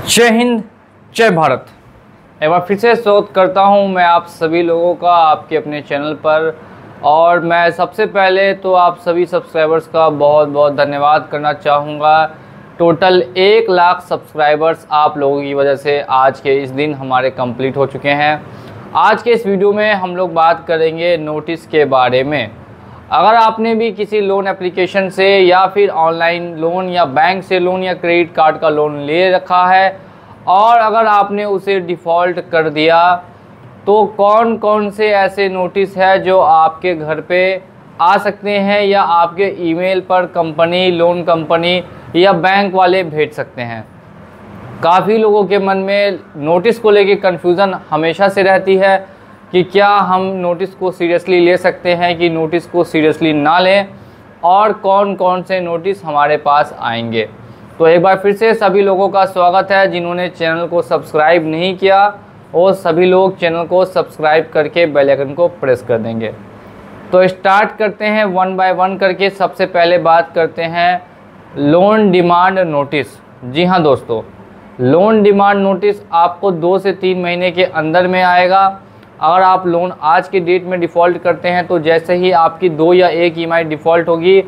जय हिंद, जय भारत। एक बार फिर से स्वागत करता हूं मैं आप सभी लोगों का आपके अपने चैनल पर। और मैं सबसे पहले तो आप सभी सब्सक्राइबर्स का बहुत बहुत धन्यवाद करना चाहूँगा। टोटल 1 लाख सब्सक्राइबर्स आप लोगों की वजह से आज के इस दिन हमारे कंप्लीट हो चुके हैं। आज के इस वीडियो में हम लोग बात करेंगे नोटिस के बारे में। अगर आपने भी किसी लोन एप्लीकेशन से या फिर ऑनलाइन लोन या बैंक से लोन या क्रेडिट कार्ड का लोन ले रखा है और अगर आपने उसे डिफ़ॉल्ट कर दिया तो कौन कौन से ऐसे नोटिस है जो आपके घर पे आ सकते हैं या आपके ईमेल पर कंपनी, लोन कंपनी या बैंक वाले भेज सकते हैं। काफ़ी लोगों के मन में नोटिस को लेके कन्फ्यूज़न हमेशा से रहती है कि क्या हम नोटिस को सीरियसली ले सकते हैं कि नोटिस को सीरियसली ना लें, और कौन कौन से नोटिस हमारे पास आएंगे। तो एक बार फिर से सभी लोगों का स्वागत है। जिन्होंने चैनल को सब्सक्राइब नहीं किया वो सभी लोग चैनल को सब्सक्राइब करके बेल आइकन को प्रेस कर देंगे। तो स्टार्ट करते हैं वन बाय वन करके। सबसे पहले बात करते हैं लोन डिमांड नोटिस। जी हाँ दोस्तों, लोन डिमांड नोटिस आपको 2 से 3 महीने के अंदर में आएगा। अगर आप लोन आज के डेट में डिफ़ॉल्ट करते हैं तो जैसे ही आपकी 2 या 1 ईएमआई डिफ़ॉल्ट होगी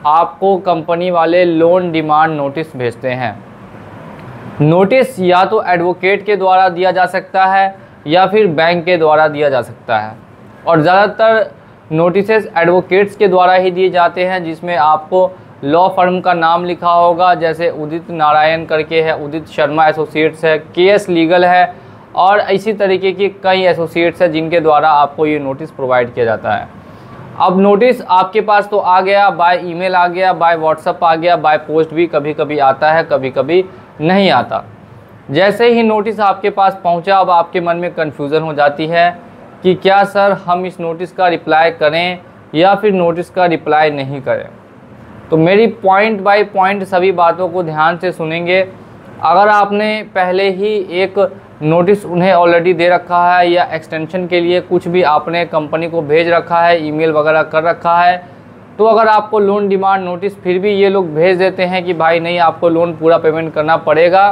आपको कंपनी वाले लोन डिमांड नोटिस भेजते हैं। नोटिस या तो एडवोकेट के द्वारा दिया जा सकता है या फिर बैंक के द्वारा दिया जा सकता है, और ज़्यादातर नोटिसेस एडवोकेट्स के द्वारा ही दिए जाते हैं, जिसमें आपको लॉ फर्म का नाम लिखा होगा। जैसे उदित नारायण करके है, उदित शर्मा एसोसिएट्स है, केएस लीगल है, और इसी तरीके की कई एसोसिएट्स हैं जिनके द्वारा आपको ये नोटिस प्रोवाइड किया जाता है। अब नोटिस आपके पास तो आ गया, बाय ईमेल आ गया, बाय व्हाट्सएप आ गया, बाय पोस्ट भी कभी कभी आता है, कभी कभी नहीं आता। जैसे ही नोटिस आपके पास पहुंचा अब आपके मन में कन्फ्यूज़न हो जाती है कि क्या सर हम इस नोटिस का रिप्लाई करें या फिर नोटिस का रिप्लाई नहीं करें। तो मेरी पॉइंट बाय पॉइंट सभी बातों को ध्यान से सुनेंगे। अगर आपने पहले ही एक नोटिस उन्हें ऑलरेडी दे रखा है या एक्सटेंशन के लिए कुछ भी आपने कंपनी को भेज रखा है, ईमेल वगैरह कर रखा है, तो अगर आपको लोन डिमांड नोटिस फिर भी ये लोग भेज देते हैं कि भाई नहीं आपको लोन पूरा पेमेंट करना पड़ेगा,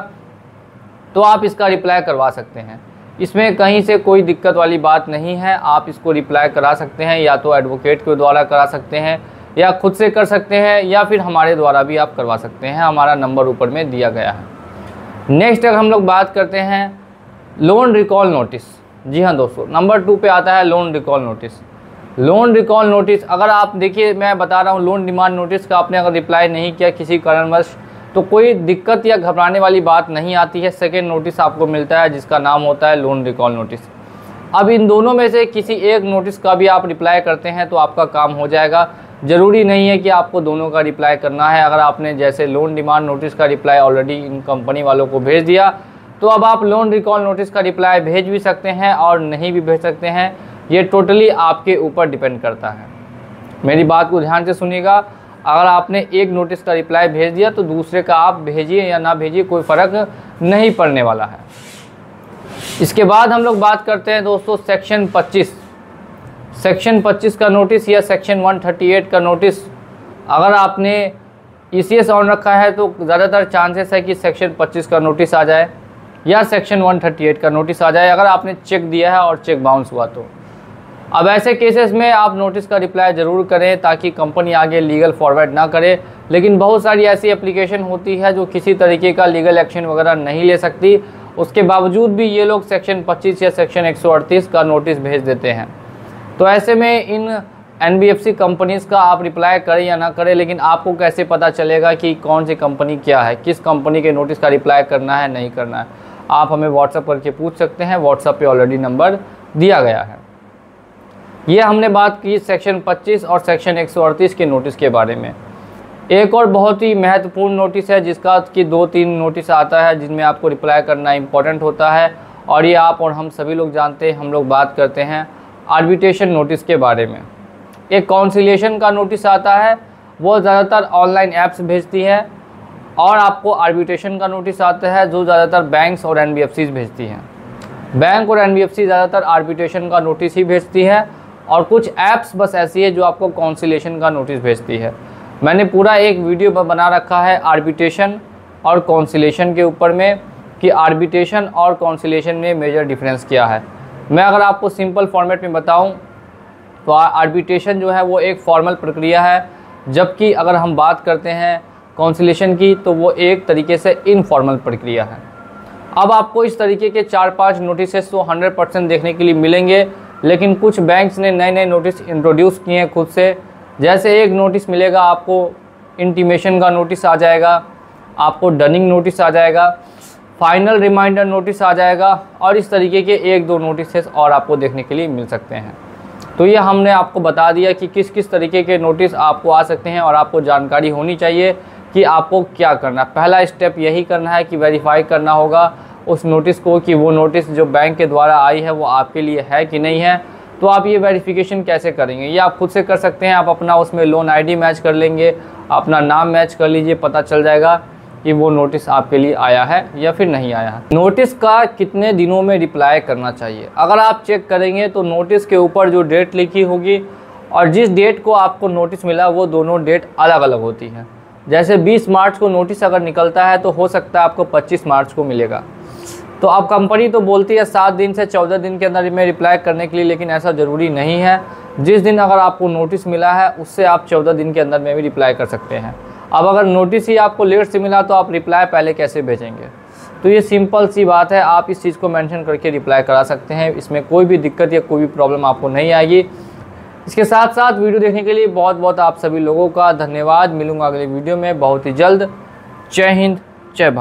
तो आप इसका रिप्लाई करवा सकते हैं। इसमें कहीं से कोई दिक्कत वाली बात नहीं है। आप इसको रिप्लाई करा सकते हैं, या तो एडवोकेट के द्वारा करा सकते हैं या खुद से कर सकते हैं, या फिर हमारे द्वारा भी आप करवा सकते हैं। हमारा नंबर ऊपर में दिया गया है। नेक्स्ट अगर हम लोग बात करते हैं लोन रिकॉल नोटिस। जी हाँ दोस्तों, नंबर 2 पे आता है loan recall notice. Loan recall notice अगर आप देखिए, मैं बता रहा हूँ, लोन डिमांड नोटिस का आपने अगर रिप्लाई नहीं किया किसी कारणवश तो कोई दिक्कत या घबराने वाली बात नहीं आती है। सेकेंड नोटिस आपको मिलता है जिसका नाम होता है लोन रिकॉल नोटिस। अब इन दोनों में से किसी एक नोटिस का भी आप रिप्लाई करते हैं तो आपका काम हो जाएगा। ज़रूरी नहीं है कि आपको दोनों का रिप्लाई करना है। अगर आपने जैसे लोन डिमांड नोटिस का रिप्लाई ऑलरेडी इन कंपनी वालों को भेज दिया तो अब आप लोन रिकॉल नोटिस का रिप्लाई भेज भी सकते हैं और नहीं भी भेज सकते हैं। ये टोटली आपके ऊपर डिपेंड करता है। मेरी बात को ध्यान से सुनिएगा। अगर आपने एक नोटिस का रिप्लाई भेज दिया तो दूसरे का आप भेजिए या ना भेजिए, कोई फ़र्क नहीं पड़ने वाला है। इसके बाद हम लोग बात करते हैं दोस्तों सेक्शन 25। सेक्शन 25 का नोटिस या सेक्शन 138 का नोटिस। अगर आपने ECS ऑन रखा है तो ज़्यादातर चांसेस है कि सेक्शन 25 का नोटिस आ जाए या सेक्शन 138 का नोटिस आ जाए, अगर आपने चेक दिया है और चेक बाउंस हुआ तो। अब ऐसे केसेस में आप नोटिस का रिप्लाई ज़रूर करें ताकि कंपनी आगे लीगल फॉरवर्ड ना करे। लेकिन बहुत सारी ऐसी एप्लीकेशन होती है जो किसी तरीके का लीगल एक्शन वगैरह नहीं ले सकती, उसके बावजूद भी ये लोग सेक्शन 25 या सेक्शन 138 का नोटिस भेज देते हैं। तो ऐसे में इन NBFC कंपनीज़ का आप रिप्लाई करें या ना करें, लेकिन आपको कैसे पता चलेगा कि कौन सी कंपनी क्या है, किस कंपनी के नोटिस का रिप्लाई करना है नहीं करना है। आप हमें व्हाट्सएप करके पूछ सकते हैं। व्हाट्सएप पे ऑलरेडी नंबर दिया गया है। ये हमने बात की सेक्शन 25 और सेक्शन 138 के नोटिस के बारे में। एक और बहुत ही महत्वपूर्ण नोटिस है जिसका कि 2-3 नोटिस आता है जिनमें आपको रिप्लाई करना इंपॉर्टेंट होता है, और ये आप और हम सभी लोग जानते हैं। हम लोग बात करते हैं आर्बिट्रेशन नोटिस के बारे में। एक कॉन्सिलिएशन का नोटिस आता है, वो ज़्यादातर ऑनलाइन ऐप्स भेजती है, और आपको आर्बिट्रेशन का नोटिस आता है जो ज़्यादातर बैंक्स और NBFCs भेजती हैं। बैंक और NBFC ज़्यादातर आर्बिट्रेशन का नोटिस ही भेजती है, और कुछ ऐप्स बस ऐसी है जो आपको कॉन्सिलिएशन का नोटिस भेजती है। मैंने पूरा एक वीडियो बना रखा है आर्बिट्रेशन और कॉन्सिलिएशन के ऊपर में कि आर्बिट्रेशन और कॉन्सिलेशन में मेजर डिफरेंस क्या है। मैं अगर आपको सिंपल फॉर्मेट में बताऊं तो आर्बिट्रेशन जो है वो एक फॉर्मल प्रक्रिया है, जबकि अगर हम बात करते हैं कॉन्सिलेशन की तो वो एक तरीके से इनफॉर्मल प्रक्रिया है। अब आपको इस तरीके के 4-5 नोटिस तो 100% देखने के लिए मिलेंगे, लेकिन कुछ बैंक्स ने नए नए नोटिस इंट्रोड्यूस किए हैं खुद से। जैसे एक नोटिस मिलेगा आपको, इंटीमेशन का नोटिस आ जाएगा, आपको डनिंग नोटिस आ जाएगा, फाइनल रिमाइंडर नोटिस आ जाएगा, और इस तरीके के 1-2 नोटिस और आपको देखने के लिए मिल सकते हैं। तो ये हमने आपको बता दिया कि किस किस तरीके के नोटिस आपको आ सकते हैं, और आपको जानकारी होनी चाहिए कि आपको क्या करना है। पहला स्टेप यही करना है कि वेरीफाई करना होगा उस नोटिस को कि वो नोटिस जो बैंक के द्वारा आई है वो आपके लिए है कि नहीं है। तो आप ये वेरिफिकेशन कैसे करेंगे, ये आप खुद से कर सकते हैं। आप अपना उसमें लोन आईडी मैच कर लेंगे, अपना नाम मैच कर लीजिए, पता चल जाएगा कि वो नोटिस आपके लिए आया है या फिर नहीं आया है। नोटिस का कितने दिनों में रिप्लाई करना चाहिए, अगर आप चेक करेंगे तो नोटिस के ऊपर जो डेट लिखी होगी और जिस डेट को आपको नोटिस मिला वो दोनों डेट अलग अलग होती हैं। जैसे 20 मार्च को नोटिस अगर निकलता है तो हो सकता है आपको 25 मार्च को मिलेगा। तो अब कंपनी तो बोलती है 7 दिन से 14 दिन के अंदर में रिप्लाई करने के लिए, लेकिन ऐसा ज़रूरी नहीं है। जिस दिन अगर आपको नोटिस मिला है उससे आप 14 दिन के अंदर में भी रिप्लाई कर सकते हैं। अब अगर नोटिस ही आपको लेट से मिला तो आप रिप्लाई पहले कैसे भेजेंगे। तो ये सिंपल सी बात है, आप इस चीज़ को मेंशन करके रिप्लाई करा सकते हैं, इसमें कोई भी दिक्कत या कोई भी प्रॉब्लम आपको नहीं आएगी। इसके साथ साथ वीडियो देखने के लिए बहुत बहुत आप सभी लोगों का धन्यवाद। मिलूंगा अगले वीडियो में बहुत ही जल्द। जय हिंद, जय भारत।